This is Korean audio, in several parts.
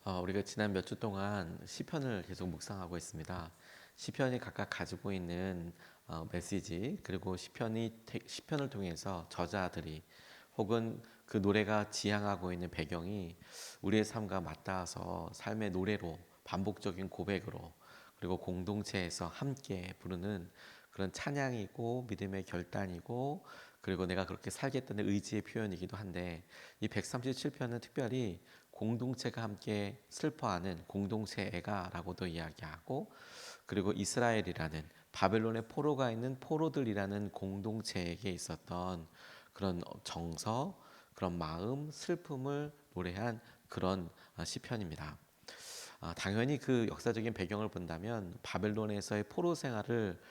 우리가 지난 몇 주 동안 시편을 계속 묵상하고 있습니다. 시편이 각각 가지고 있는 메시지, 그리고 시편을 통해서 저자들이 혹은 그 노래가 지향하고 있는 배경이 우리의 삶과 맞닿아서 삶의 노래로, 반복적인 고백으로, 그리고 공동체에서 함께 부르는 그런 찬양이고 믿음의 결단이고, 그리고 내가 그렇게 살겠다는 의지의 표현이기도 한데, 이 137편은 특별히 공동체가 함께 슬퍼하는 공동체 애가라고도 이야기하고, 그리고 이스라엘이라는 바벨론의 포로가 있는 포로들이라는 공동체에게 있었던 그런 정서, 그런 마음, 슬픔을 노래한 그런 시편입니다. 당연히 그 역사적인 배경을 본다면 바벨론에서의 포로 생활을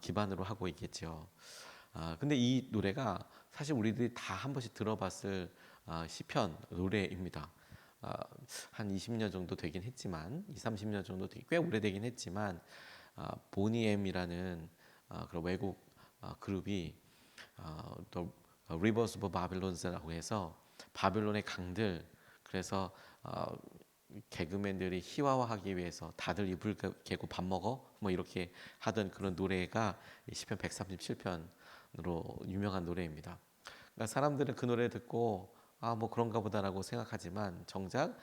기반으로 하고 있겠죠. 근데 이 노래가 사실 우리들이 다 한 번씩 들어봤을 시편 노래입니다. 아, 한 20년 정도 되긴 했지만, 2, 30년 정도 꽤 오래되긴 했지만, 보니엠이라는 그런 외국 그룹이 또 Rivers of Babylon라고 해서 바벨론의 강들, 그래서 개그맨들이 희화화하기 위해서 다들 이불 개고 밥 먹어 뭐 이렇게 하던 그런 노래가 시편 137편으로 유명한 노래입니다. 그러니까 사람들은 그 노래 듣고 뭐 그런가 보다라고 생각하지만, 정작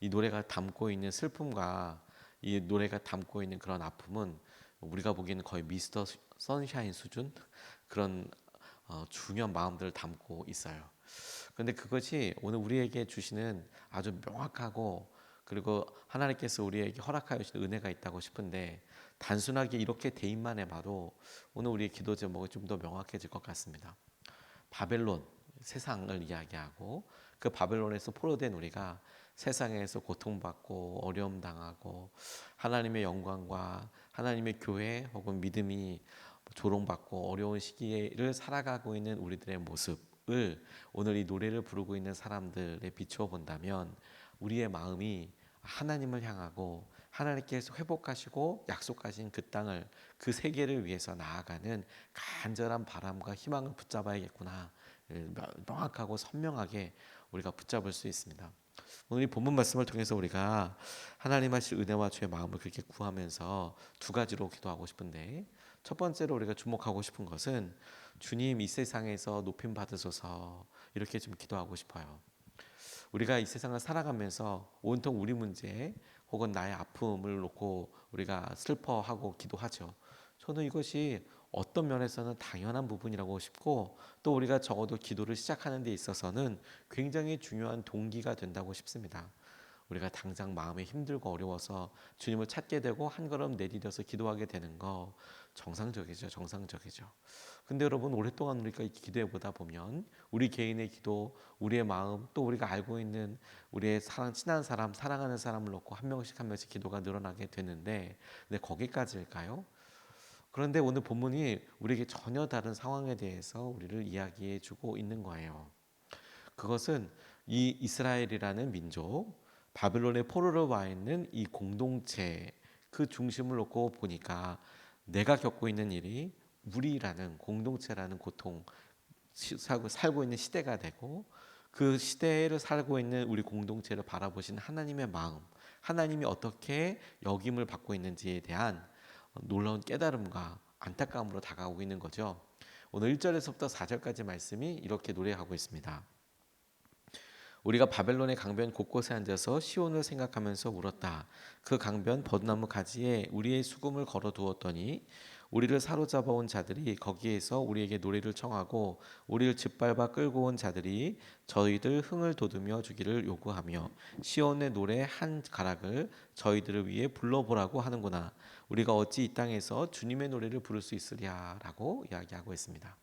이 노래가 담고 있는 슬픔과 이 노래가 담고 있는 그런 아픔은 우리가 보기에는 거의 미스터 선샤인 수준, 그런 중요한 마음들을 담고 있어요. 그런데 그것이 오늘 우리에게 주시는 아주 명확하고, 그리고 하나님께서 우리에게 허락하여 주신 은혜가 있다고 싶은데, 단순하게 이렇게 대입만 해봐도 오늘 우리의 기도 제목이 좀 더 명확해질 것 같습니다. 바벨론, 세상을 이야기하고, 그 바벨론에서 포로된 우리가 세상에서 고통받고 어려움 당하고 하나님의 영광과 하나님의 교회 혹은 믿음이 조롱받고 어려운 시기를 살아가고 있는 우리들의 모습을 오늘 이 노래를 부르고 있는 사람들에 비추어 본다면, 우리의 마음이 하나님을 향하고 하나님께서 회복하시고 약속하신 그 땅을, 그 세계를 위해서 나아가는 간절한 바람과 희망을 붙잡아야겠구나, 명확하고 선명하게 우리가 붙잡을 수 있습니다. 오늘 이 본문 말씀을 통해서 우리가 하나님 하실 은혜와 주의 마음을 그렇게 구하면서 두 가지로 기도하고 싶은데, 첫 번째로 우리가 주목하고 싶은 것은 주님 이 세상에서 높임 받으소서, 이렇게 좀 기도하고 싶어요. 우리가 이 세상을 살아가면서 온통 우리 문제 혹은 나의 아픔을 놓고 우리가 슬퍼하고 기도하죠. 저는 이것이 어떤 면에서는 당연한 부분이라고 싶고, 또 우리가 적어도 기도를 시작하는 데 있어서는 굉장히 중요한 동기가 된다고 싶습니다. 우리가 당장 마음이 힘들고 어려워서 주님을 찾게 되고 한 걸음 내디뎌서 기도하게 되는 거 정상적이죠, 정상적이죠. 근데 여러분, 오랫동안 우리가 기도해 보다 보면 우리 개인의 기도, 우리의 마음, 또 우리가 알고 있는 우리의 친한 사람, 사랑하는 사람을 놓고 한 명씩 한 명씩 기도가 늘어나게 되는데, 근데 거기까지일까요? 그런데 오늘 본문이 우리에게 전혀 다른 상황에 대해서 우리를 이야기해 주고 있는 거예요. 그것은 이 이스라엘이라는 민족, 바빌론의 포로로 와 있는 이 공동체, 그 중심을 놓고 보니까 내가 겪고 있는 일이 우리라는 공동체라는 고통, 살고 있는 시대가 되고, 그 시대를 살고 있는 우리 공동체를 바라보신 하나님의 마음, 하나님이 어떻게 여김을 받고 있는지에 대한 놀라운 깨달음과 안타까움으로 다가오고 있는 거죠. 오늘 1절에서부터 4절까지 말씀이 이렇게 노래하고 있습니다. 우리가 바벨론의 강변 곳곳에 앉아서 시온을 생각하면서 울었다. 그 강변 벚나무 가지에 우리의 수금을 걸어두었더니 우리를 사로잡아 온 자들이 거기에서 우리에게 노래를 청하고 우리를 짓밟아 끌고 온 자들이 저희들 흥을 돋우며 주기를 요구하며 시온의 노래 한 가락을 저희들을 위해 불러보라고 하는구나. 우리가 어찌 이 땅에서 주님의 노래를 부를 수 있으랴라고 이야기하고 있습니다.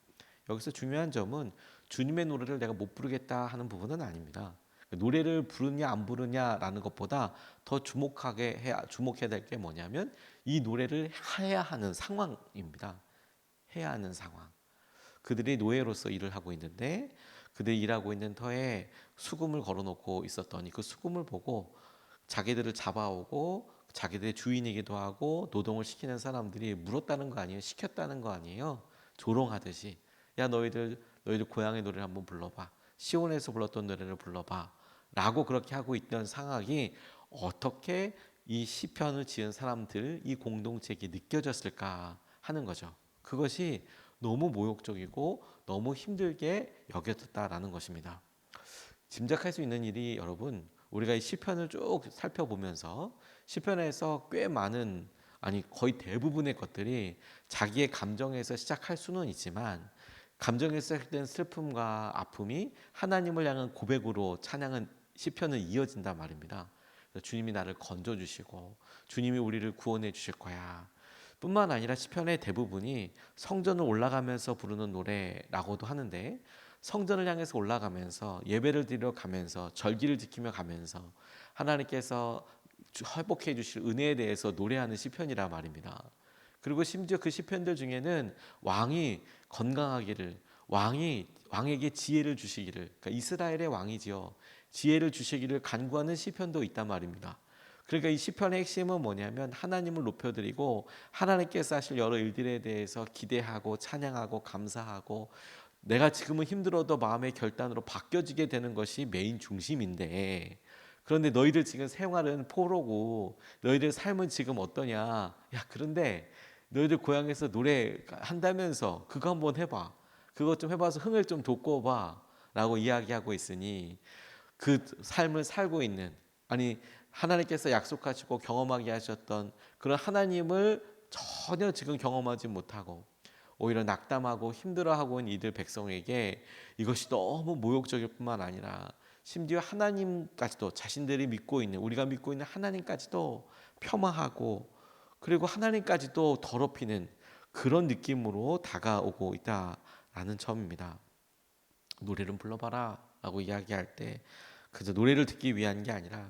여기서 중요한 점은 주님의 노래를 내가 못 부르겠다 하는 부분은 아닙니다. 노래를 부르냐 안 부르냐라는 것보다 더 주목해야 될 게 뭐냐면 이 노래를 해야 하는 상황입니다. 해야 하는 상황. 그들이 노예로서 일을 하고 있는데, 그들이 일하고 있는 터에 수금을 걸어놓고 있었더니 그 수금을 보고 자기들을 잡아오고 자기들의 주인이기도 하고 노동을 시키는 사람들이 물었다는 거 아니에요? 시켰다는 거 아니에요? 조롱하듯이, 야 너희들 고향의 노래를 한번 불러봐, 시온에서 불렀던 노래를 불러봐 라고 그렇게 하고 있던 상황이 어떻게 이 시편을 지은 사람들, 이 공동체에 느껴졌을까 하는 거죠. 그것이 너무 모욕적이고 너무 힘들게 여겨졌다라는 것입니다. 짐작할 수 있는 일이 여러분, 우리가 이 시편을 쭉 살펴보면서 시편에서 꽤 많은, 아니 거의 대부분의 것들이 자기의 감정에서 시작할 수는 있지만, 감정에서 시작된 슬픔과 아픔이 하나님을 향한 고백으로 찬양은 시편은 이어진단 말입니다. 주님이 나를 건져 주시고 주님이 우리를 구원해 주실 거야. 뿐만 아니라 시편의 대부분이 성전을 올라가면서 부르는 노래라고도 하는데, 성전을 향해서 올라가면서 예배를 드리러 가면서 절기를 지키며 가면서 하나님께서 회복해 주실 은혜에 대해서 노래하는 시편이라 말입니다. 그리고 심지어 그 시편들 중에는 왕이 건강하기를, 왕에게 지혜를 주시기를, 그러니까 이스라엘의 왕이지요, 지혜를 주시기를 간구하는 시편도 있단 말입니다. 그러니까 이 시편의 핵심은 뭐냐면 하나님을 높여드리고 하나님께서 하실 여러 일들에 대해서 기대하고 찬양하고 감사하고, 내가 지금은 힘들어도 마음의 결단으로 바뀌어지게 되는 것이 메인 중심인데, 그런데 너희들 지금 생활은 포로고 너희들 삶은 지금 어떠냐, 야 그런데 너희들 고향에서 노래 한다면서 그거 한번 해봐, 그것 좀 해봐서 흥을 좀 돋궈봐 라고 이야기하고 있으니, 그 삶을 살고 있는, 아니 하나님께서 약속하시고 경험하게 하셨던 그런 하나님을 전혀 지금 경험하지 못하고 오히려 낙담하고 힘들어하고 있는 이들 백성에게 이것이 너무 모욕적일 뿐만 아니라 심지어 하나님까지도, 자신들이 믿고 있는, 우리가 믿고 있는 하나님까지도 폄하하고, 그리고 하나님까지도 더럽히는 그런 느낌으로 다가오고 있다라는 점입니다. 노래를 불러봐라 라고 이야기할 때 그저 노래를 듣기 위한 게 아니라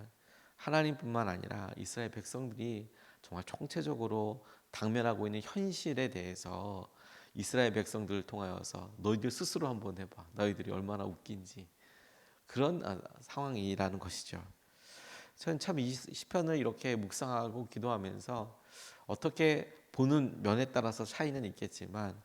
하나님뿐만 아니라 이스라엘 백성들이 정말 총체적으로 당면하고 있는 현실에 대해서 이스라엘 백성들을 통하여서 너희들 스스로 한번 해봐, 너희들이 얼마나 웃긴지, 그런 상황이라는 것이죠. 저는 참 이 시편을 이렇게 묵상하고 기도하면서, 어떻게 보는 면에 따라서 차이는 있겠지만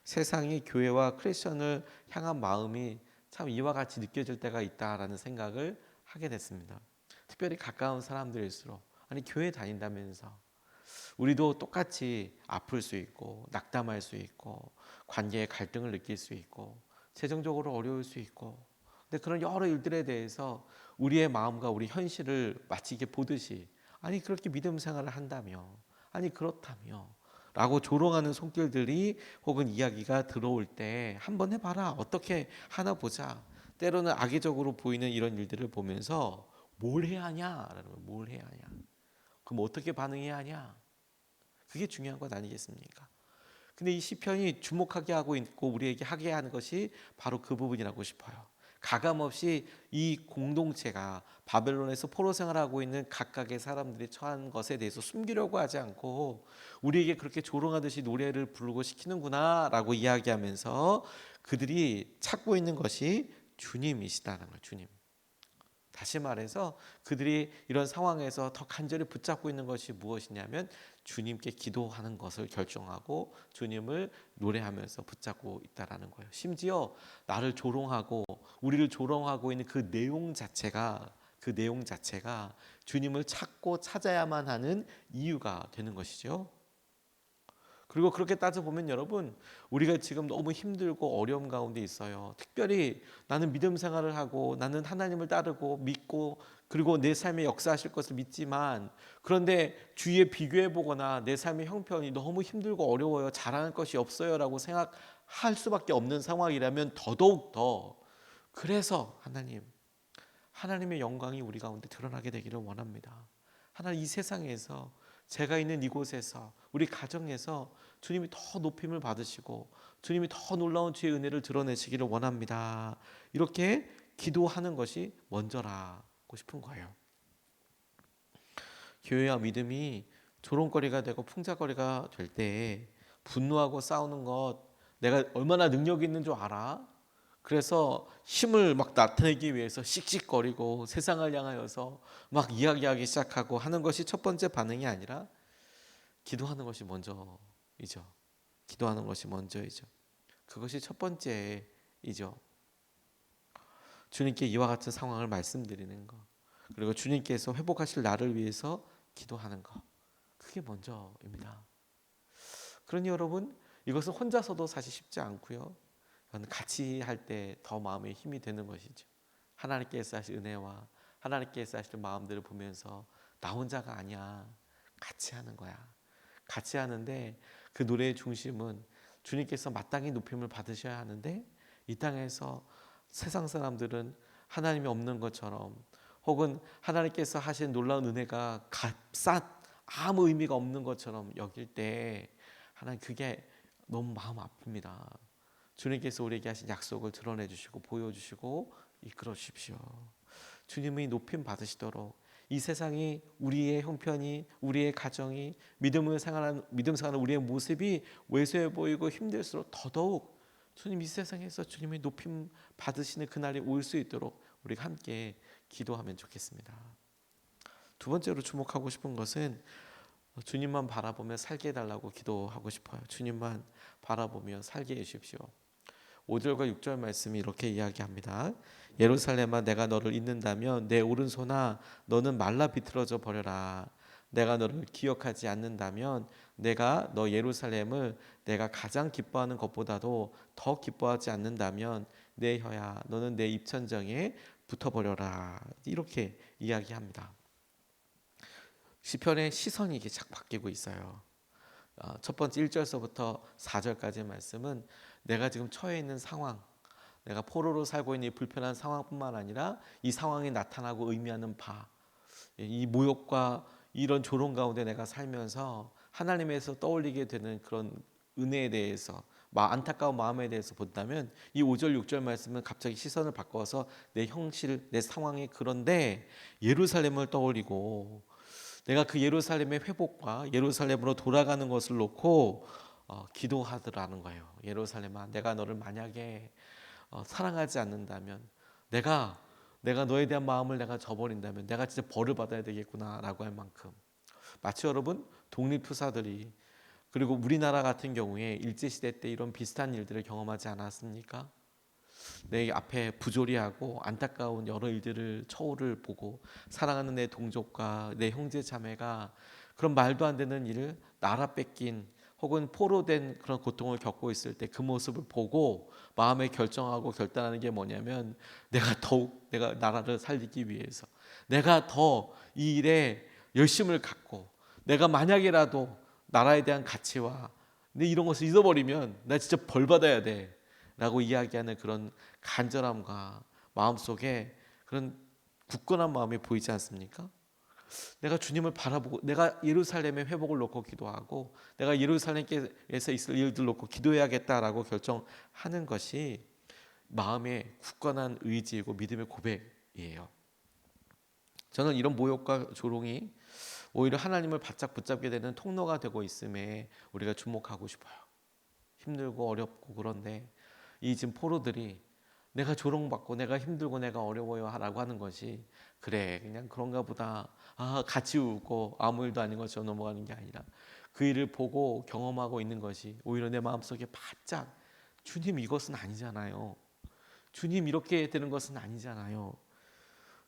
세상이 교회와 크리스천을 향한 마음이 참 이와 같이 느껴질 때가 있다라는 생각을 하게 됐습니다. 특별히 가까운 사람들일수록, 아니 교회 다닌다면서 우리도 똑같이 아플 수 있고 낙담할 수 있고 관계의 갈등을 느낄 수 있고 재정적으로 어려울 수 있고, 근데 그런 여러 일들에 대해서 우리의 마음과 우리 현실을 마치 이게 보듯이, 아니 그렇게 믿음 생활을 한다며, 아니 그렇다며 라고 조롱하는 손길들이 혹은 이야기가 들어올 때 한번 해봐라, 어떻게 하나 보자, 때로는 악의적으로 보이는 이런 일들을 보면서 뭘 해야 하냐라는 거예요. 뭘 해야 하냐, 그럼 어떻게 반응해야 하냐, 그게 중요한 것 아니겠습니까? 근데 이 시편이 주목하게 하고 있고 우리에게 하게 하는 것이 바로 그 부분이라고 싶어요. 가감없이 이 공동체가 바벨론에서 포로 생활하고 있는 각각의 사람들이 처한 것에 대해서 숨기려고 하지 않고 우리에게 그렇게 조롱하듯이 노래를 부르고 시키는구나 라고 이야기하면서 그들이 찾고 있는 것이 주님이시다는 거예요. 주님. 다시 말해서 그들이 이런 상황에서 더 간절히 붙잡고 있는 것이 무엇이냐면 주님께 기도하는 것을 결정하고 주님을 노래하면서 붙잡고 있다라는 거예요. 심지어 나를 조롱하고 우리를 조롱하고 있는 그 내용 자체가 주님을 찾고 찾아야만 하는 이유가 되는 것이죠. 그리고 그렇게 따져보면 여러분, 우리가 지금 너무 힘들고 어려움 가운데 있어요. 특별히 나는 믿음 생활을 하고 나는 하나님을 따르고 믿고 그리고 내 삶에 역사하실 것을 믿지만, 그런데 주위에 비교해보거나 내 삶의 형편이 너무 힘들고 어려워요, 잘하는 것이 없어요 라고 생각할 수밖에 없는 상황이라면 더더욱 더, 그래서 하나님의 영광이 우리 가운데 드러나게 되기를 원합니다. 하나님, 이 세상에서 제가 있는 이곳에서 우리 가정에서 주님이 더 높임을 받으시고 주님이 더 놀라운 주의 은혜를 드러내시기를 원합니다. 이렇게 기도하는 것이 먼저라고 싶은 거예요. 교회와 믿음이 조롱거리가 되고 풍자거리가 될 때 분노하고 싸우는 것, 내가 얼마나 능력 있는 줄 알아? 그래서 힘을 막 나타내기 위해서 씩씩거리고 세상을 향하여서 막 이야기하기 시작하고 하는 것이 첫 번째 반응이 아니라 기도하는 것이 먼저이죠. 기도하는 것이 먼저이죠. 그것이 첫 번째이죠. 주님께 이와 같은 상황을 말씀드리는 것. 그리고 주님께서 회복하실 나를 위해서 기도하는 것, 그게 먼저입니다. 그러니 여러분, 이것은 혼자서도 사실 쉽지 않고요. 그건 같이 할 때 더 마음에 힘이 되는 것이죠. 하나님께서 하실 은혜와 하나님께서 하실 마음들을 보면서 나 혼자가 아니야, 같이 하는 거야. 같이 하는데 그 노래의 중심은 주님께서 마땅히 높임을 받으셔야 하는데, 이 땅에서 세상 사람들은 하나님이 없는 것처럼, 혹은 하나님께서 하신 놀라운 은혜가 값싼 아무 의미가 없는 것처럼 여길 때 하나님, 그게 너무 마음 아픕니다. 주님께서 우리에게 하신 약속을 드러내 주시고 보여주시고 이끌어 주십시오. 주님의 높임 받으시도록 이 세상이, 우리의 형편이, 우리의 가정이, 믿음 생활하는 우리의 모습이 왜소해 보이고 힘들수록 더더욱 주님, 이 세상에서 주님의 높임 받으시는 그날이 올 수 있도록 우리가 함께 기도하면 좋겠습니다. 두 번째로 주목하고 싶은 것은 주님만 바라보며 살게 해달라고 기도하고 싶어요. 주님만 바라보며 살게 해주십시오. 5절과 6절 말씀이 이렇게 이야기합니다. 예루살렘아, 내가 너를 잊는다면 내 오른손아 너는 말라 비틀어져 버려라. 내가 너를 기억하지 않는다면 내가 너 예루살렘을 내가 가장 기뻐하는 것보다도 더 기뻐하지 않는다면 내 혀야 너는 내 입천장에 붙어버려라. 이렇게 이야기합니다. 시편의 시선이 이게 착 바뀌고 있어요. 첫 번째 1절서부터 4절까지의 말씀은 내가 지금 처해 있는 상황, 내가 포로로 살고 있는 이 불편한 상황뿐만 아니라 이 상황이 나타나고 의미하는 바, 이 모욕과 이런 조롱 가운데 내가 살면서 하나님에서 떠올리게 되는 그런 은혜에 대해서, 안타까운 마음에 대해서 본다면 이 5절 6절 말씀은 갑자기 시선을 바꿔서 내 형실, 내 상황이 그런데 예루살렘을 떠올리고 내가 그 예루살렘의 회복과 예루살렘으로 돌아가는 것을 놓고 기도하더라는 거예요. 예루살렘아, 내가 너를 만약에 사랑하지 않는다면, 내가 너에 대한 마음을 내가 저버린다면 내가 진짜 벌을 받아야 되겠구나라고 할 만큼, 마치 여러분 독립투사들이, 그리고 우리나라 같은 경우에 일제시대 때 이런 비슷한 일들을 경험하지 않았습니까? 내 앞에 부조리하고 안타까운 여러 일들을, 처우를 보고 사랑하는 내 동족과 내 형제 자매가 그런 말도 안 되는 일을, 나라 뺏긴 혹은 포로된 그런 고통을 겪고 있을 때 그 모습을 보고 마음에 결정하고 결단하는 게 뭐냐면, 내가 나라를 살리기 위해서 내가 더 이 일에 열심을 갖고, 내가 만약이라도 나라에 대한 가치와 이런 것을 잊어버리면 나 진짜 벌 받아야 돼 라고 이야기하는 그런 간절함과 마음속에 그런 굳건한 마음이 보이지 않습니까? 내가 주님을 바라보고 내가 예루살렘의 회복을 놓고 기도하고 내가 예루살렘에서 있을 일들 놓고 기도해야겠다라고 결정하는 것이 마음의 굳건한 의지이고 믿음의 고백이에요. 저는 이런 모욕과 조롱이 오히려 하나님을 바짝 붙잡게 되는 통로가 되고 있음에 우리가 주목하고 싶어요. 힘들고 어렵고 그런데 이 지금 포로들이 내가 조롱받고 내가 힘들고 내가 어려워요 라고 하는 것이, 그래 그냥 그런가 보다, 같이 웃고 아무 일도 아닌 것처럼 넘어가는 게 아니라 그 일을 보고 경험하고 있는 것이 오히려 내 마음속에 바짝, 주님 이것은 아니잖아요, 주님 이렇게 되는 것은 아니잖아요,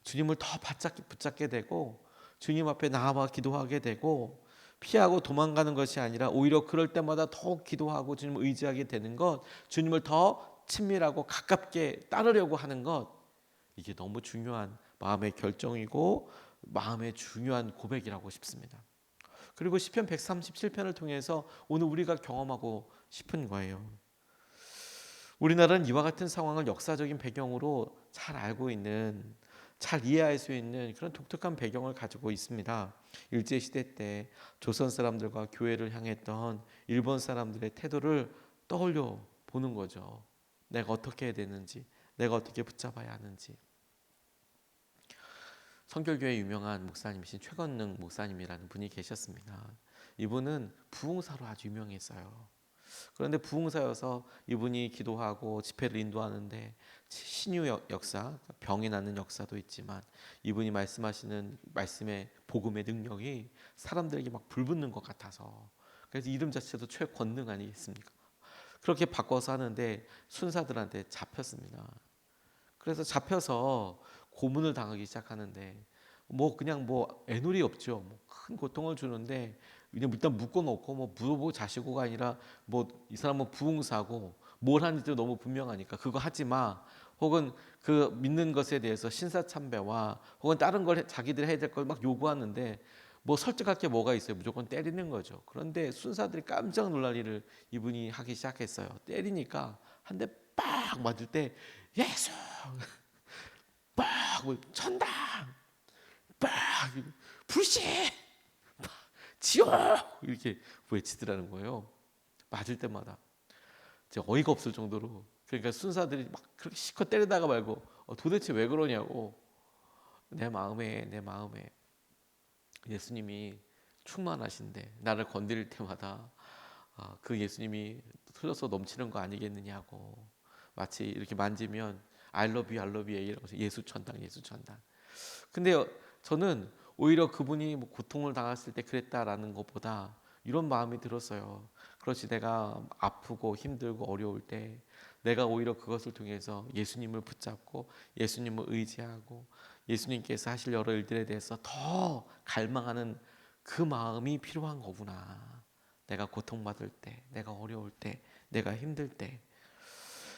주님을 더 바짝 붙잡게 되고 주님 앞에 나와 기도하게 되고, 피하고 도망가는 것이 아니라 오히려 그럴 때마다 더욱 기도하고 주님을 의지하게 되는 것, 주님을 더 친밀하고 가깝게 따르려고 하는 것, 이게 너무 중요한 마음의 결정이고 마음의 중요한 고백이라고 싶습니다. 그리고 시편 137편을 통해서 오늘 우리가 경험하고 싶은 거예요. 우리나라는 이와 같은 상황을 역사적인 배경으로 잘 알고 있는, 잘 이해할 수 있는 그런 독특한 배경을 가지고 있습니다. 일제시대 때 조선 사람들과 교회를 향했던 일본 사람들의 태도를 떠올려 보는 거죠. 내가 어떻게 해야 되는지, 내가 어떻게 붙잡아야 하는지. 성결교회 유명한 목사님이신 최건능 목사님이라는 분이 계셨습니다. 이분은 부흥사로 아주 유명했어요. 그런데 부흥사여서 이분이 기도하고 집회를 인도하는데 신유 역사, 병이 낫는 역사도 있지만 이분이 말씀하시는 말씀의 복음의 능력이 사람들에게 막 불붙는 것 같아서, 그래서 이름 자체도 최권능 아니겠습니까? 그렇게 바꿔서 하는데 순사들한테 잡혔습니다. 그래서 잡혀서 고문을 당하기 시작하는데 뭐 그냥 뭐 애놀이 없죠. 뭐 큰 고통을 주는데 그냥 일단 묶어놓고 뭐 부모 자식고가 아니라 뭐 이 사람은 부흥사고 뭘 하는지도 너무 분명하니까 그거 하지 마. 혹은 그 믿는 것에 대해서 신사참배와 혹은 다른 걸 자기들이 해야 될 걸 막 요구하는데 뭐 설득할 게 뭐가 있어요. 무조건 때리는 거죠. 그런데 순사들이 깜짝 놀랄 일을 이분이 하기 시작했어요. 때리니까 한 대 빡 맞을 때 예수 빡 천당 빡 불신 지옥 이렇게 외치더라는 거예요. 맞을 때마다 이제 어이가 없을 정도로. 그러니까 순사들이 막 그렇게 실컷 때리다가 말고 도대체 왜 그러냐고. 내 마음에 예수님이 충만하신데 나를 건드릴 때마다 그 예수님이 흘러서 넘치는 거 아니겠느냐고. 마치 이렇게 만지면 I love you, I love you 이러면서 예수 천당, 예수 천당. 근데 저는 오히려 그분이 뭐 고통을 당했을 때 그랬다라는 것보다 이런 마음이 들었어요. 그렇지 내가 아프고 힘들고 어려울 때 내가 오히려 그것을 통해서 예수님을 붙잡고 예수님을 의지하고 예수님께서 하실 여러 일들에 대해서 더 갈망하는 그 마음이 필요한 거구나. 내가 고통받을 때, 내가 어려울 때, 내가 힘들 때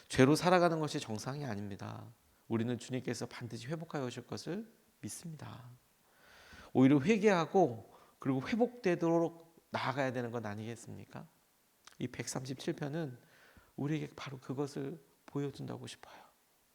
죄로 살아가는 것이 정상이 아닙니다. 우리는 주님께서 반드시 회복하여 오실 것을 믿습니다. 오히려 회개하고 그리고 회복되도록 나아가야 되는 건 아니겠습니까? 이 137편은 우리에게 바로 그것을 보여준다고 싶어요.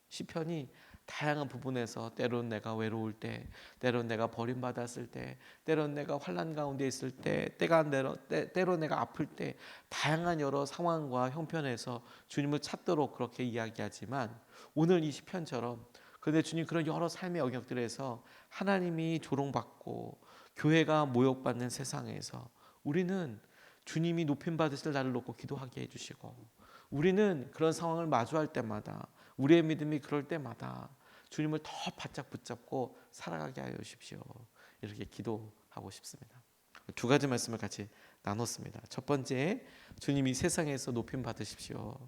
시편이 다양한 부분에서 때론 내가 외로울 때, 때론 내가 버림받았을 때, 때론 내가 환난 가운데 있을 때, 때론 내가 아플 때 다양한 여러 상황과 형편에서 주님을 찾도록 그렇게 이야기하지만 오늘 이 시편처럼 그런데 주님 그런 여러 삶의 영역들에서 하나님이 조롱받고 교회가 모욕받는 세상에서 우리는 주님이 높임 받으실 날을 놓고 기도하게 해주시고 우리는 그런 상황을 마주할 때마다 우리의 믿음이 그럴 때마다 주님을 더 바짝 붙잡고 살아가게 하여 주십시오. 이렇게 기도하고 싶습니다. 두 가지 말씀을 같이 나눴습니다. 첫 번째, 주님이 세상에서 높임 받으십시오.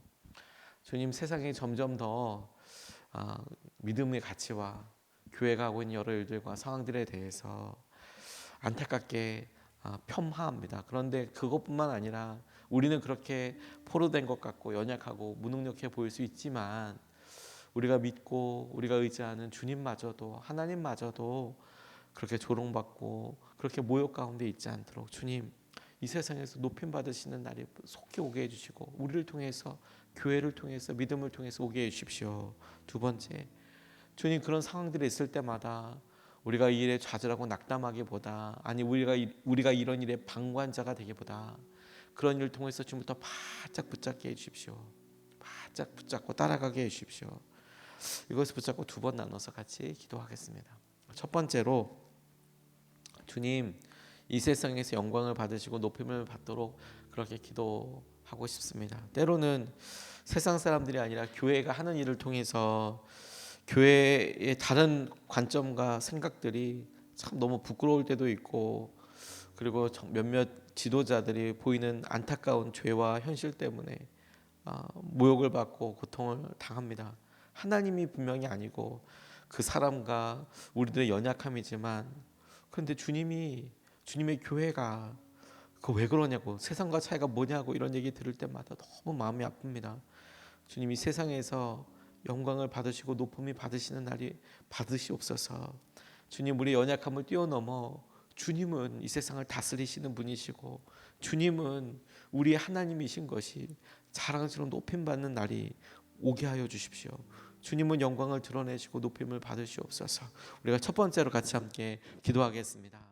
주님 세상에 점점 더 믿음의 가치와 교회가 하고 있는 여러 일들과 상황들에 대해서 안타깝게 폄하합니다. 그런데 그것뿐만 아니라 우리는 그렇게 포로된 것 같고 연약하고 무능력해 보일 수 있지만 우리가 믿고 우리가 의지하는 주님마저도 하나님마저도 그렇게 조롱받고 그렇게 모욕 가운데 있지 않도록 주님 이 세상에서 높임 받으시는 날이 속히 오게 해주시고 우리를 통해서 교회를 통해서 믿음을 통해서 오게 해주십시오. 두 번째, 주님 그런 상황들이 있을 때마다 우리가 이 일에 좌절하고 낙담하기보다 아니 우리가 이런 일에 방관자가 되기보다 그런 일을 통해서 주님부터 바짝 붙잡게 해주십시오. 바짝 붙잡고 따라가게 해주십시오. 이것을 붙잡고 두 번 나눠서 같이 기도하겠습니다. 첫 번째로 주님 이 세상에서 영광을 받으시고 높임을 받도록 그렇게 기도하고 싶습니다. 때로는 세상 사람들이 아니라 교회가 하는 일을 통해서 교회의 다른 관점과 생각들이 참 너무 부끄러울 때도 있고 그리고 몇몇 지도자들이 보이는 안타까운 죄와 현실 때문에 모욕을 받고 고통을 당합니다. 하나님이 분명히 아니고 그 사람과 우리들의 연약함이지만 그런데 주님의 교회가 그 왜 그러냐고 세상과 차이가 뭐냐고 이런 얘기 들을 때마다 너무 마음이 아픕니다. 주님이 세상에서 영광을 받으시고 높음이 받으시는 날이 받으시옵소서. 주님 우리 연약함을 뛰어넘어 주님은 이 세상을 다스리시는 분이시고 주님은 우리의 하나님이신 것이 자랑스러운 높임 받는 날이 오게 하여 주십시오. 주님은 영광을 드러내시고 높임을 받으시옵소서. 우리가 첫 번째로 같이 함께 기도하겠습니다.